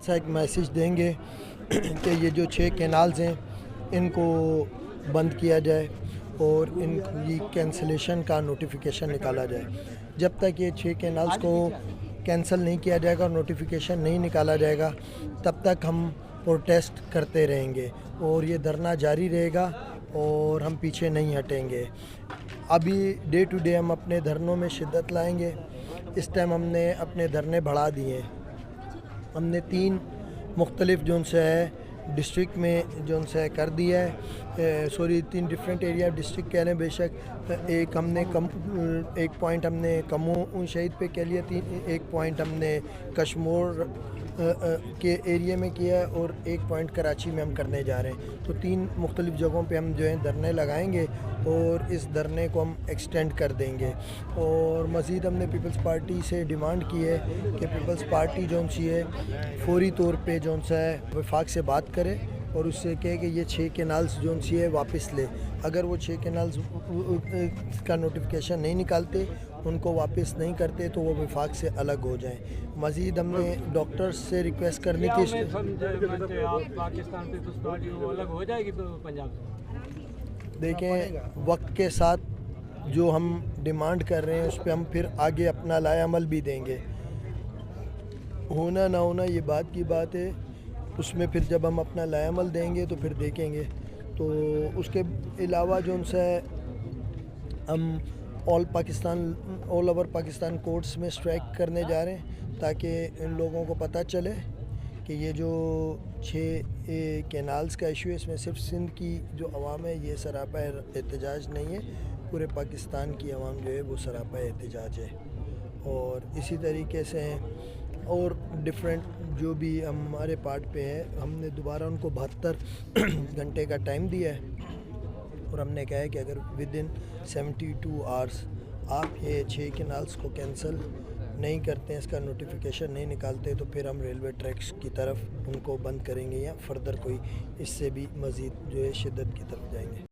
جلسہ ایک میسیج دیں گے کہ یہ جو 6 کینالز ہیں ان کو بند کیا جائے اور ان کی کینسلیشن کا نوٹیفیکیشن نکالا جائے. جب تک یہ 6 کینالز کو کینسل نہیں کیا جائے گا اور نوٹیفیکیشن نہیں نکالا جائے گا تب تک ہم پروٹیسٹ کرتے رہیں گے اور یہ دھرنا جاری رہے گا اور ہم پیچھے نہیں ہٹیں گے. ابھی ڈے ٹو ڈے ہم اپنے دھرنوں میں شدت لائیں گے. اس ٹائم ہم نے اپنے دھرنے بڑھا دیے. ہم نے 3 مختلف جو ان سے ہے ڈسٹرکٹ میں جو ان سے کر دیا ہے. 3 ڈفرینٹ ایریا ڈسٹرکٹ کہہ لیں بے شک. ایک پوائنٹ ہم نے کمو شہید پہ کہہ لیا, ایک پوائنٹ ہم نے کشمور کے ایریے میں کیا ہے اور ایک پوائنٹ کراچی میں ہم کرنے جا رہے ہیں. تو 3 مختلف جگہوں پہ ہم جو ہیں دھرنے لگائیں گے اور اس دھرنے کو ہم ایکسٹینڈ کر دیں گے. اور مزید ہم نے پیپلز پارٹی سے ڈیمانڈ کی ہے کہ پیپلز پارٹی جو سی ہے فوری طور پہ جو سا ہے وفاق سے بات کرے اور اس سے کہے کہ یہ 6 کینالز جو سی ہے واپس لے. اگر وہ 6 کینالز کا نوٹیفیکیشن نہیں نکالتے, ان کو واپس نہیں کرتے تو وہ وفاق سے الگ ہو جائیں. مزید ہم نے ڈاکٹرز سے ریکویسٹ کرنے کی دیکھیں وقت کے ساتھ جو ہم ڈیمانڈ کر رہے ہیں اس پہ ہم پھر آگے اپنا لائے عمل بھی دیں گے. ہونا نہ ہونا یہ بات کی بات ہے, اس میں پھر جب ہم اپنا لائے عمل دیں گے تو پھر دیکھیں گے. تو اس کے علاوہ جو ان سے ہم آل اوور پاکستان کورٹس میں اسٹرائک کرنے جا رہے ہیں تاکہ ان لوگوں کو پتہ چلے کہ یہ جو 6 کینالز کا ایشو ہے اس میں صرف سندھ کی جو عوام ہے یہ سراپا احتجاج نہیں ہے, پورے پاکستان کی عوام جو ہے وہ سراپا احتجاج ہے. اور اسی طریقے سے اور ڈفرینٹ جو بھی ہمارے پارٹ پہ ہے ہم نے دوبارہ ان کو 72 گھنٹے کا ٹائم دیا ہے اور ہم نے کہا ہے کہ اگر ودن 72 آورس آپ یہ 6 کینالز کو کینسل نہیں کرتے ہیں, اس کا نوٹیفیکیشن نہیں نکالتے تو پھر ہم ریلوے ٹریکس کی طرف ان کو بند کریں گے یا فردر کوئی اس سے بھی مزید جو ہے شدت کی طرف جائیں گے.